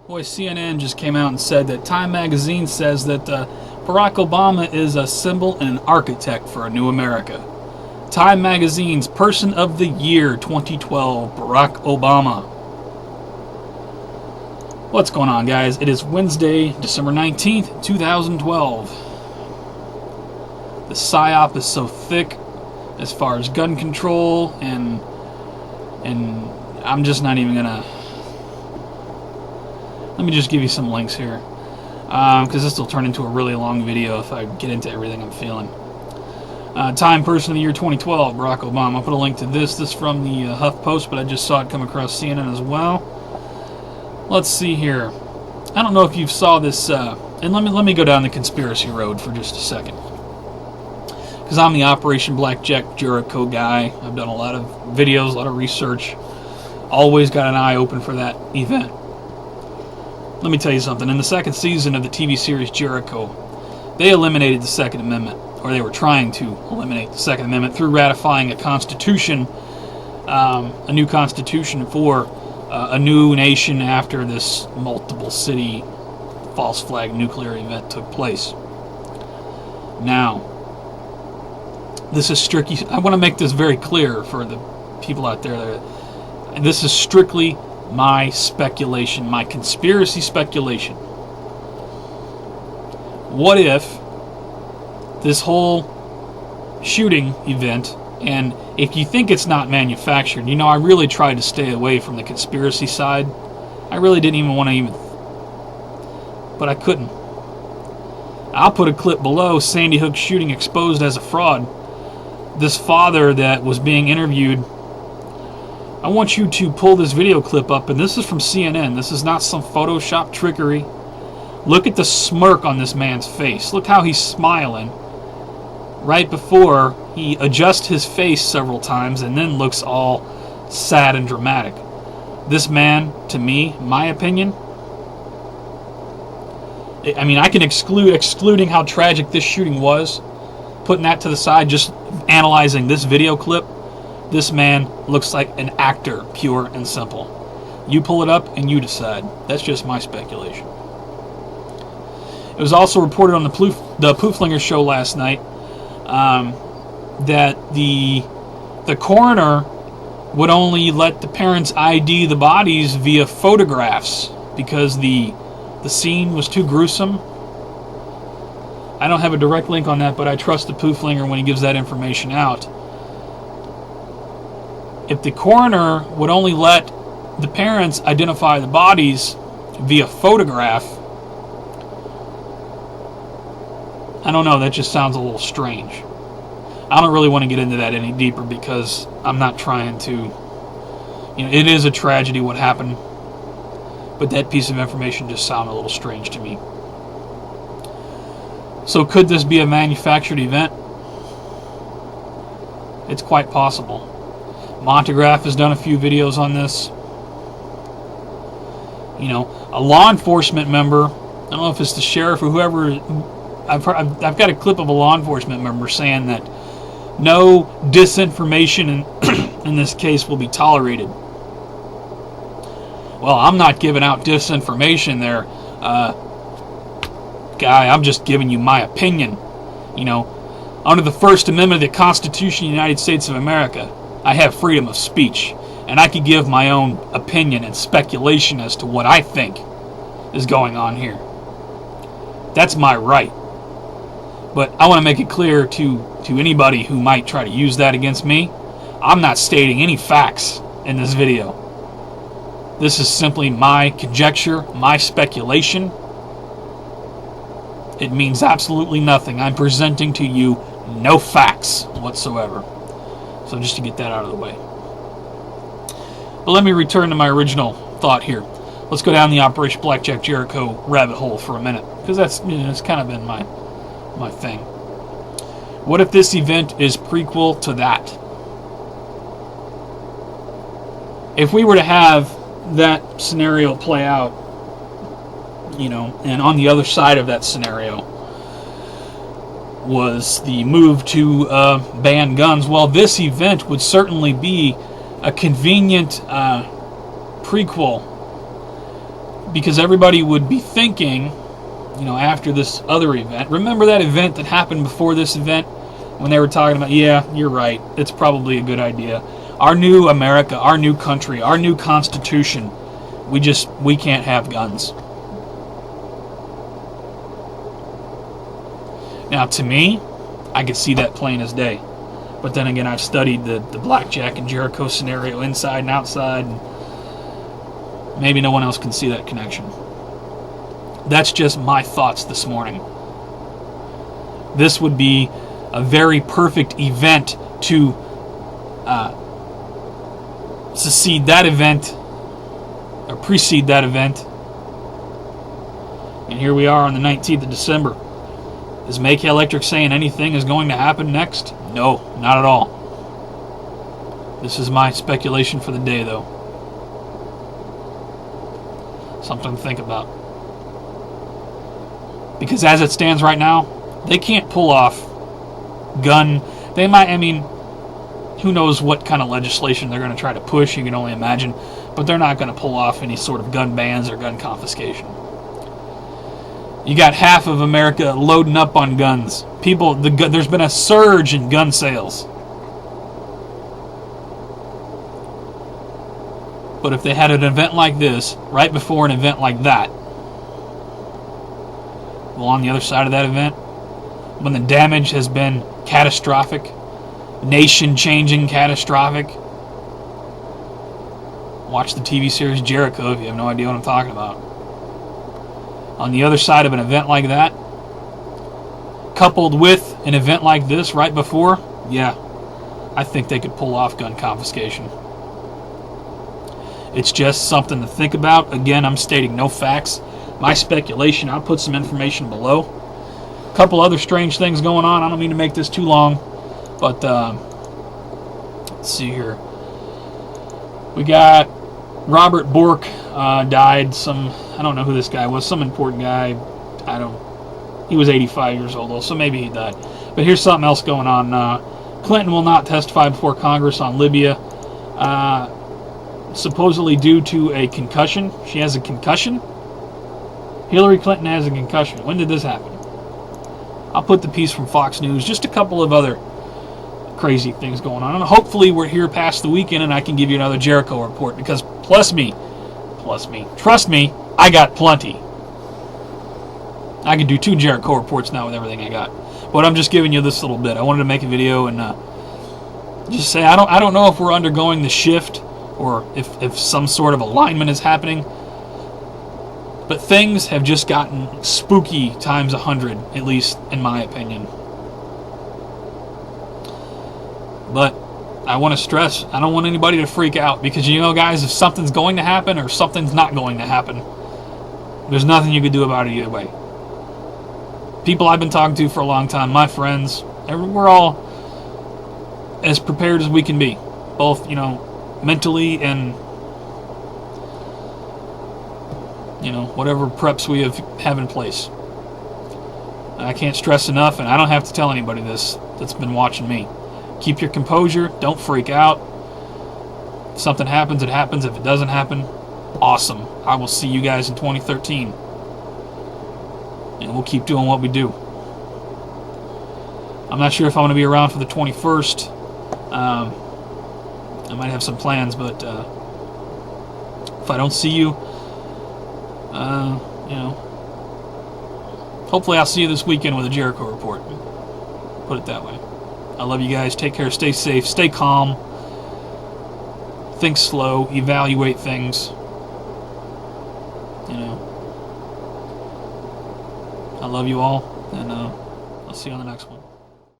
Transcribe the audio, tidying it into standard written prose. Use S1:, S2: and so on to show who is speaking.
S1: Boy, CNN just came out and said that Time magazine says that Barack Obama is a symbol and an architect for a new America. Time magazine's Person of the Year 2012, Barack Obama. What's going on, guys? It is Wednesday, December 19th, 2012. The PSYOP is so thick as far as gun control, and I'm just not even gonna... Let me just give you some links here, because this will turn into a really long video if I get into everything I'm feeling. Time Person of the Year 2012, Barack Obama. I'll put a link to this. This is from the HuffPost, but I just saw it come across CNN as well. Let's see here. I don't know if you saw this, and let me go down the conspiracy road for just a second, because I'm the Operation Blackjack Jericho guy. I've done a lot of videos, a lot of research. Always got an eye open for that event. Let me tell you something. In the second season of the TV series Jericho, they eliminated the Second Amendment, or they were trying to eliminate the Second Amendment through ratifying a constitution, a new constitution for a new nation after this multiple city false flag nuclear event took place. Now, this is strictly, I want to make this very clear for the people out there that this is strictly my speculation, my conspiracy speculation. What if this whole shooting event, and if you think it's not manufactured, you know, I really tried to stay away from the conspiracy side. I really didn't even want to but I couldn't. I'll put a clip below, Sandy Hook shooting exposed as a fraud. This father that was being interviewed, I want you to pull this video clip up, and this is from CNN. This is not some Photoshop trickery. Look at the smirk on this man's face. Look how he's smiling right before he adjusts his face several times and then looks all sad and dramatic. This man, to me, my opinion, I mean, I can excluding how tragic this shooting was, putting that to the side, just analyzing this video clip, this man looks like an actor, pure and simple. You pull it up and you decide. That's just my speculation. It was also reported on the Pooflinger show last night that the coroner would only let the parents ID the bodies via photographs because the scene was too gruesome. I don't have a direct link on that, but I trust the Pooflinger when he gives that information out. If the coroner would only let the parents identify the bodies via photograph, I don't know, that just sounds a little strange. I don't really want to get into that any deeper because I'm not trying to, you know, it is a tragedy what happened, but that piece of information just sounded a little strange to me. So could this be a manufactured event? It's quite possible. Montagraph has done a few videos on this. You know, a law enforcement member, I don't know if it's the sheriff or whoever, I've got a clip of a law enforcement member saying that no disinformation in this case will be tolerated. Well, I'm not giving out disinformation there, guy. I'm just giving you my opinion. You know, under the First Amendment of the Constitution of the United States of America, I have freedom of speech, and I can give my own opinion and speculation as to what I think is going on here. That's my right. But I want to make it clear to anybody who might try to use that against me, I'm not stating any facts in this video. This is simply my conjecture, my speculation. It means absolutely nothing. I'm presenting to you no facts whatsoever. So just to get that out of the way. But let me return to my original thought here. Let's go down the Operation Blackjack Jericho rabbit hole for a minute, because that's, you know, it's kind of been my thing. What if this event is prequel to that? If we were to have that scenario play out, you know, and on the other side of that scenario was the move to ban guns, well, this event would certainly be a convenient prequel because everybody would be thinking, after this other event. Remember that event that happened before this event when they were talking about, yeah, you're right, it's probably a good idea. Our new America, our new country, our new Constitution, we can't have guns. Now, to me, I could see that plain as day. But then again, I've studied the Blackjack and Jericho scenario inside and outside, and maybe no one else can see that connection. That's just my thoughts this morning. This would be a very perfect event to succeed that event, or precede that event. And here we are on the 19th of December. Is Make Electric saying anything is going to happen next? No, not at all. This is my speculation for the day, though. Something to think about. Because as it stands right now, they can't pull off gun. They might, who knows what kind of legislation they're going to try to push, you can only imagine. But they're not going to pull off any sort of gun bans or gun confiscation. You got half of America loading up on guns. There's been a surge in gun sales. But if they had an event like this, right before an event like that, well, on the other side of that event, when the damage has been catastrophic, nation-changing catastrophic, watch the TV series Jericho if you have no idea what I'm talking about. On the other side of an event like that, coupled with an event like this right before, yeah, I think they could pull off gun confiscation. It's just something to think about. Again, I'm stating no facts. My speculation, I'll put some information below. A couple other strange things going on. I don't mean to make this too long, but let's see here. We got Robert Bork died. I don't know who this guy was. Some important guy. He was 85 years old, so maybe he died. But here's something else going on. Clinton will not testify before Congress on Libya, supposedly due to a concussion. She has a concussion? Hillary Clinton has a concussion. When did this happen? I'll put the piece from Fox News. Just a couple of other crazy things going on. And hopefully we're here past the weekend and I can give you another Jericho report, because trust me, I got plenty. I can do 2 Jericho reports now with everything I got. But I'm just giving you this little bit. I wanted to make a video and just say I don't know if we're undergoing the shift or if some sort of alignment is happening. But things have just gotten spooky times 100, at least in my opinion. But I want to stress, I don't want anybody to freak out, because guys, if something's going to happen or something's not going to happen, there's nothing you can do about it either way. People I've been talking to for a long time, my friends, we're all as prepared as we can be, both, mentally and, whatever preps we have in place. I can't stress enough, and I don't have to tell anybody this that's been watching me. Keep your composure. Don't freak out. If something happens, it happens. If it doesn't happen, awesome. I will see you guys in 2013. And we'll keep doing what we do. I'm not sure if I'm going to be around for the 21st. I might have some plans, but if I don't see you, hopefully I'll see you this weekend with a Jericho report. Put it that way. I love you guys. Take care. Stay safe. Stay calm. Think slow. Evaluate things. I love you all, and I'll see you on the next one.